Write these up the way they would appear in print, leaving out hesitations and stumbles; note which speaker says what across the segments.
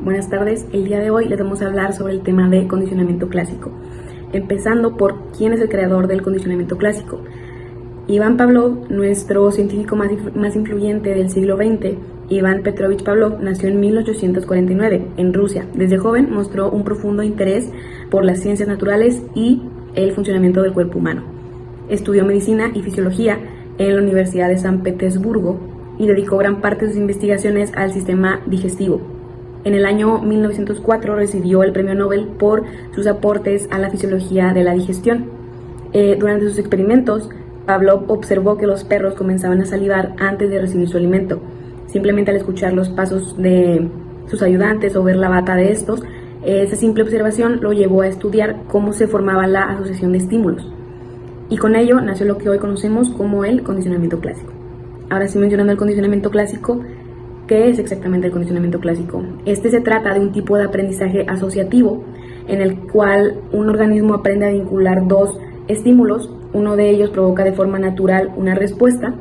Speaker 1: Buenas tardes. El día de hoy les vamos a hablar sobre el tema de condicionamiento clásico. Empezando por quién es el creador del condicionamiento clásico. Ivan Pavlov, nuestro científico más influyente del siglo XX, Ivan Petrovich Pavlov, nació en 1849 en Rusia. Desde joven mostró un profundo interés por las ciencias naturales y el funcionamiento del cuerpo humano. Estudió medicina y fisiología en la Universidad de San Petersburgo y dedicó gran parte de sus investigaciones al sistema digestivo. En el año 1904 recibió el premio Nobel por sus aportes a la fisiología de la digestión. Durante sus experimentos, Pavlov observó que los perros comenzaban a salivar antes de recibir su alimento. Simplemente al escuchar los pasos de sus ayudantes o ver la bata de estos, esa simple observación lo llevó a estudiar cómo se formaba la asociación de estímulos. Y con ello nació lo que hoy conocemos como el condicionamiento clásico. Ahora sí, mencionando el condicionamiento clásico, ¿qué es exactamente el condicionamiento clásico? Este se trata de un tipo de aprendizaje asociativo en el cual un organismo aprende a vincular dos estímulos. Uno de ellos provoca de forma natural una respuesta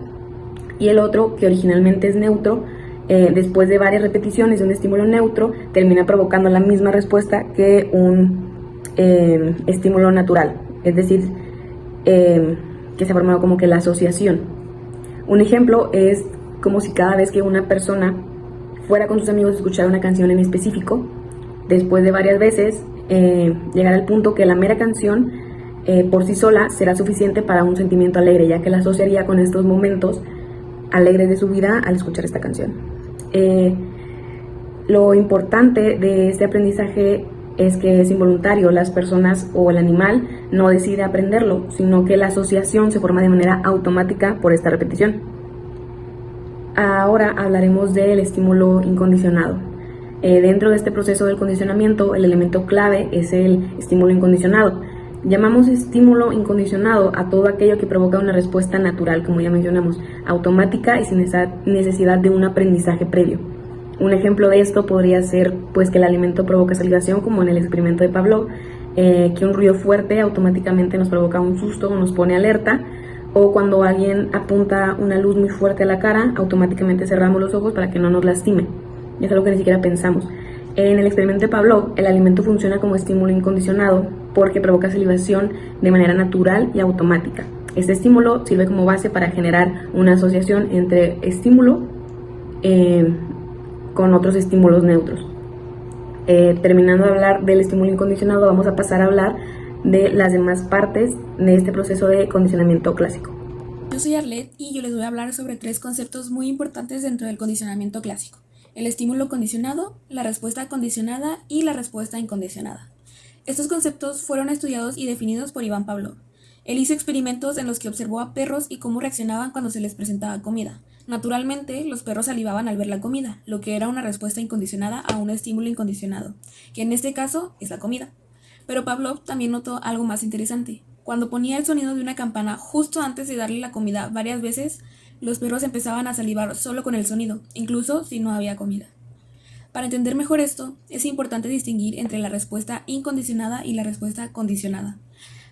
Speaker 1: y el otro, que originalmente es neutro, después de varias repeticiones de un estímulo neutro, termina provocando la misma respuesta que un estímulo natural, es decir, que se ha formado como que la asociación. Un ejemplo es como si cada vez que una persona fuera con sus amigos a escuchar una canción en específico, después de varias veces llegará al punto que la mera canción por sí sola será suficiente para un sentimiento alegre, ya que la asociaría con estos momentos alegres de su vida al escuchar esta canción. Lo importante de este aprendizaje es que es involuntario. Las personas o el animal no decide aprenderlo, sino que la asociación se forma de manera automática por esta repetición. Ahora hablaremos del estímulo incondicionado. Dentro de este proceso del condicionamiento, el elemento clave es el estímulo incondicionado. Llamamos estímulo incondicionado a todo aquello que provoca una respuesta natural, como ya mencionamos, automática y sin necesidad de un aprendizaje previo. Un ejemplo de esto podría ser pues que el alimento provoca salivación, como en el experimento de Pavlov, que un ruido fuerte automáticamente nos provoca un susto o nos pone alerta, o cuando alguien apunta una luz muy fuerte a la cara, automáticamente cerramos los ojos para que no nos lastime. Y es algo que ni siquiera pensamos. En el experimento de Pavlov, el alimento funciona como estímulo incondicionado porque provoca salivación de manera natural y automática. Este estímulo sirve como base para generar una asociación entre estímulo con otros estímulos neutros. Terminando de hablar del estímulo incondicionado, vamos a pasar a hablar de las demás partes de este proceso de condicionamiento clásico.
Speaker 2: Yo soy Arlet y yo les voy a hablar sobre 3 conceptos muy importantes dentro del condicionamiento clásico: el estímulo condicionado, la respuesta condicionada y la respuesta incondicionada. Estos conceptos fueron estudiados y definidos por Ivan Pavlov. Él hizo experimentos en los que observó a perros y cómo reaccionaban cuando se les presentaba comida. Naturalmente, los perros salivaban al ver la comida, lo que era una respuesta incondicionada a un estímulo incondicionado, que en este caso es la comida. Pero Pavlov también notó algo más interesante. Cuando ponía el sonido de una campana justo antes de darle la comida varias veces, los perros empezaban a salivar solo con el sonido, incluso si no había comida. Para entender mejor esto, es importante distinguir entre la respuesta incondicionada y la respuesta condicionada.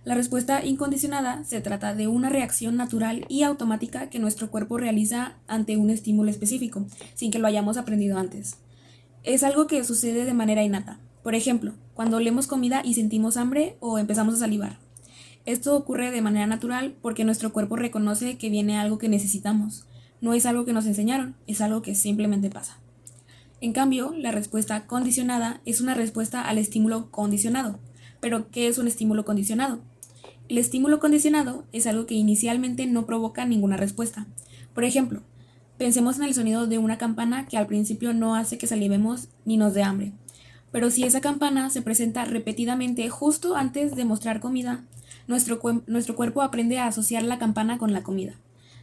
Speaker 2: La respuesta incondicionada se trata de una reacción natural y automática que nuestro cuerpo realiza ante un estímulo específico, sin que lo hayamos aprendido antes. Es algo que sucede de manera innata. Por ejemplo, cuando olemos comida y sentimos hambre o empezamos a salivar. Esto ocurre de manera natural porque nuestro cuerpo reconoce que viene algo que necesitamos. No es algo que nos enseñaron, es algo que simplemente pasa. En cambio, la respuesta condicionada es una respuesta al estímulo condicionado. ¿Pero qué es un estímulo condicionado? El estímulo condicionado es algo que inicialmente no provoca ninguna respuesta. Por ejemplo, pensemos en el sonido de una campana que al principio no hace que salivemos ni nos dé hambre. Pero si esa campana se presenta repetidamente justo antes de mostrar comida, nuestro cuerpo aprende a asociar la campana con la comida.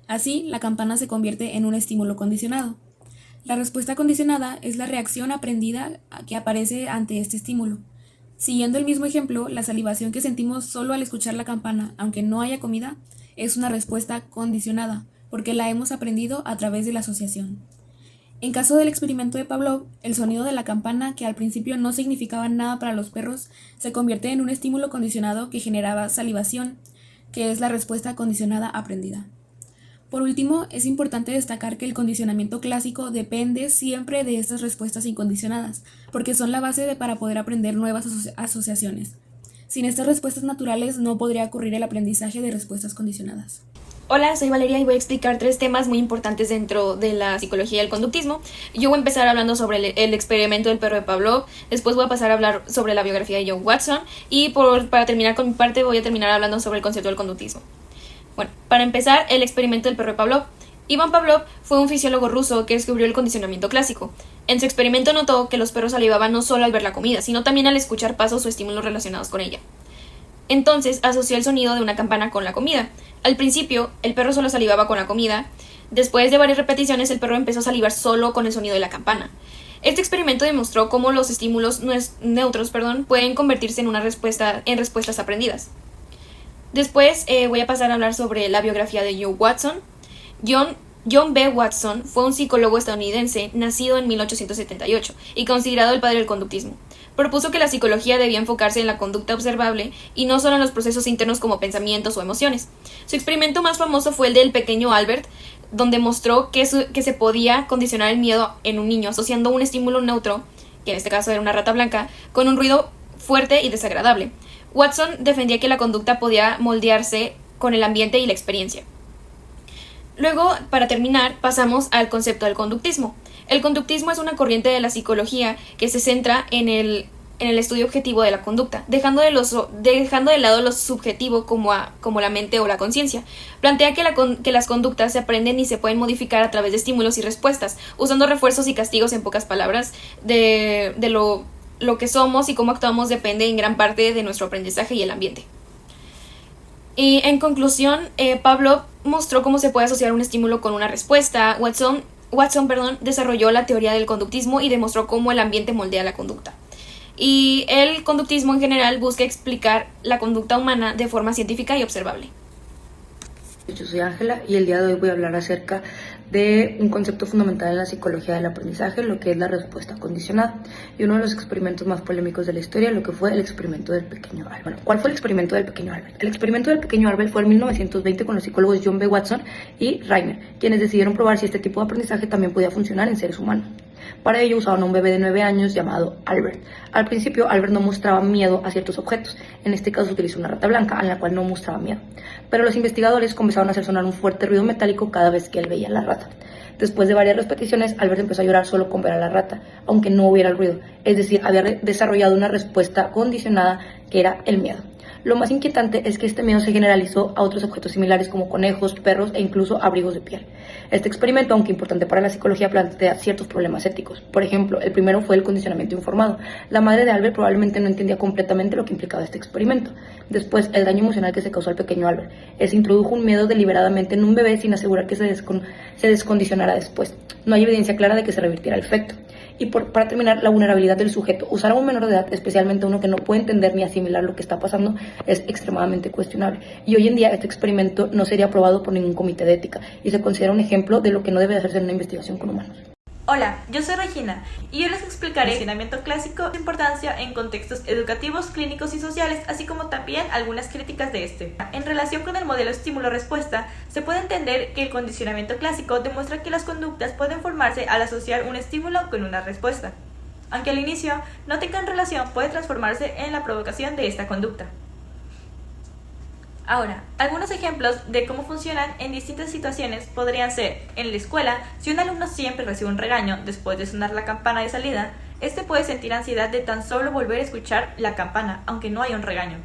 Speaker 2: Así, la campana se convierte en un estímulo condicionado. La respuesta condicionada es la reacción aprendida que aparece ante este estímulo. Siguiendo el mismo ejemplo, la salivación que sentimos solo al escuchar la campana, aunque no haya comida, es una respuesta condicionada, porque la hemos aprendido a través de la asociación. En caso del experimento de Pavlov, el sonido de la campana, que al principio no significaba nada para los perros, se convierte en un estímulo condicionado que generaba salivación, que es la respuesta condicionada aprendida. Por último, es importante destacar que el condicionamiento clásico depende siempre de estas respuestas incondicionadas, porque son la base para poder aprender nuevas asociaciones. Sin estas respuestas naturales no podría ocurrir el aprendizaje de respuestas condicionadas.
Speaker 3: Hola, soy Valeria y voy a explicar 3 temas muy importantes dentro de la psicología del conductismo. Yo voy a empezar hablando sobre el experimento del perro de Pavlov, después voy a pasar a hablar sobre la biografía de John Watson y para terminar con mi parte voy a terminar hablando sobre el concepto del conductismo. Bueno, para empezar, el experimento del perro de Pavlov. Ivan Pavlov fue un fisiólogo ruso que descubrió el condicionamiento clásico. En su experimento notó que los perros salivaban no solo al ver la comida, sino también al escuchar pasos o estímulos relacionados con ella. Entonces asoció el sonido de una campana con la comida. Al principio, el perro solo salivaba con la comida. Después de varias repeticiones, el perro empezó a salivar solo con el sonido de la campana. Este experimento demostró cómo los estímulos neutros pueden convertirse en respuestas aprendidas. Después voy a pasar a hablar sobre la biografía de John Watson. John B. Watson fue un psicólogo estadounidense nacido en 1878 y considerado el padre del conductismo. Propuso que la psicología debía enfocarse en la conducta observable y no solo en los procesos internos como pensamientos o emociones. Su experimento más famoso fue el del pequeño Albert, donde mostró que se podía condicionar el miedo en un niño asociando un estímulo neutro, que en este caso era una rata blanca, con un ruido fuerte y desagradable. Watson defendía que la conducta podía moldearse con el ambiente y la experiencia. Luego, para terminar, pasamos al concepto del conductismo. El conductismo es una corriente de la psicología que se centra en el estudio objetivo de la conducta, dejando de lado lo subjetivo como la mente o la conciencia. Plantea que las conductas se aprenden y se pueden modificar a través de estímulos y respuestas, usando refuerzos y castigos. En pocas palabras, de lo que somos y cómo actuamos depende en gran parte de nuestro aprendizaje y el ambiente. Y en conclusión, Pavlov mostró cómo se puede asociar un estímulo con una respuesta. Watson desarrolló la teoría del conductismo y demostró cómo el ambiente moldea la conducta. Y el conductismo en general busca explicar la conducta humana de forma científica y observable.
Speaker 4: Yo soy Ángela y el día de hoy voy a hablar acerca de un concepto fundamental en la psicología del aprendizaje, lo que es la respuesta condicionada, y uno de los experimentos más polémicos de la historia, lo que fue el experimento del pequeño Albert. Bueno, ¿cuál fue el experimento del pequeño Albert? El experimento del pequeño Albert fue en 1920 con los psicólogos John B. Watson y Reiner, quienes decidieron probar si este tipo de aprendizaje también podía funcionar en seres humanos. Para ello usaban a un bebé de 9 años llamado Albert. Al principio, Albert no mostraba miedo a ciertos objetos. En este caso utilizó una rata blanca, a la cual no mostraba miedo. Pero los investigadores comenzaron a hacer sonar un fuerte ruido metálico cada vez que él veía a la rata. Después de varias repeticiones, Albert empezó a llorar solo con ver a la rata, aunque no hubiera el ruido. Es decir, había desarrollado una respuesta condicionada que era el miedo. Lo más inquietante es que este miedo se generalizó a otros objetos similares como conejos, perros e incluso abrigos de piel. Este experimento, aunque importante para la psicología, plantea ciertos problemas éticos. Por ejemplo, el primero fue el condicionamiento informado. La madre de Albert probablemente no entendía completamente lo que implicaba este experimento. Después, el daño emocional que se causó al pequeño Albert. Se introdujo un miedo deliberadamente en un bebé sin asegurar que se descondicionara después. No hay evidencia clara de que se revirtiera el efecto. Y para terminar, la vulnerabilidad del sujeto. Usar a un menor de edad, especialmente uno que no puede entender ni asimilar lo que está pasando, es extremadamente cuestionable. Y hoy en día este experimento no sería aprobado por ningún comité de ética y se considera un ejemplo de lo que no debe hacerse en una investigación con humanos.
Speaker 5: Hola, yo soy Regina y hoy les explicaré el condicionamiento clásico, su importancia en contextos educativos, clínicos y sociales, así como también algunas críticas de este. En relación con el modelo estímulo-respuesta, se puede entender que el condicionamiento clásico demuestra que las conductas pueden formarse al asociar un estímulo con una respuesta. Aunque al inicio no tengan relación, puede transformarse en la provocación de esta conducta. Ahora, algunos ejemplos de cómo funcionan en distintas situaciones podrían ser: en la escuela, si un alumno siempre recibe un regaño después de sonar la campana de salida, este puede sentir ansiedad de tan solo volver a escuchar la campana, aunque no haya un regaño.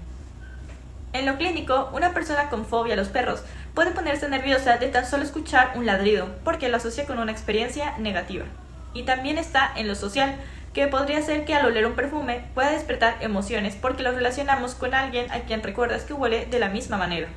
Speaker 5: En lo clínico, una persona con fobia a los perros puede ponerse nerviosa de tan solo escuchar un ladrido, porque lo asocia con una experiencia negativa. Y también está en lo social, que podría ser que al oler un perfume pueda despertar emociones porque lo relacionamos con alguien a quien recuerdas que huele de la misma manera.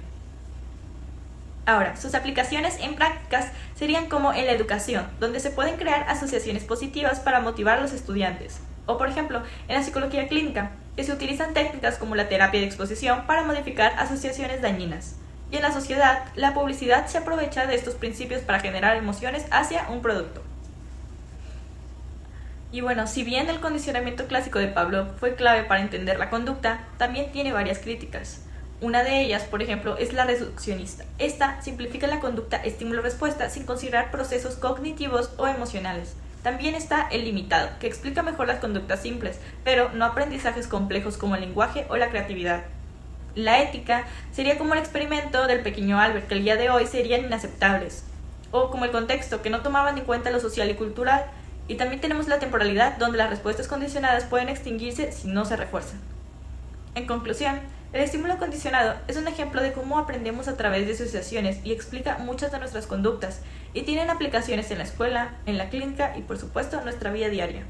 Speaker 5: Ahora, sus aplicaciones en prácticas serían como en la educación, donde se pueden crear asociaciones positivas para motivar a los estudiantes. O por ejemplo, en la psicología clínica, que se utilizan técnicas como la terapia de exposición para modificar asociaciones dañinas. Y en la sociedad, la publicidad se aprovecha de estos principios para generar emociones hacia un producto. Y bueno, si bien el condicionamiento clásico de Pavlov fue clave para entender la conducta, también tiene varias críticas. Una de ellas, por ejemplo, es la reduccionista. Esta simplifica la conducta estímulo-respuesta sin considerar procesos cognitivos o emocionales. También está el limitado, que explica mejor las conductas simples, pero no aprendizajes complejos como el lenguaje o la creatividad. La ética sería como el experimento del pequeño Albert, que el día de hoy serían inaceptables. O como el contexto, que no tomaban en cuenta lo social y cultural. Y también tenemos la temporalidad, donde las respuestas condicionadas pueden extinguirse si no se refuerzan. En conclusión, el estímulo condicionado es un ejemplo de cómo aprendemos a través de asociaciones y explica muchas de nuestras conductas, y tienen aplicaciones en la escuela, en la clínica y por supuesto en nuestra vida diaria.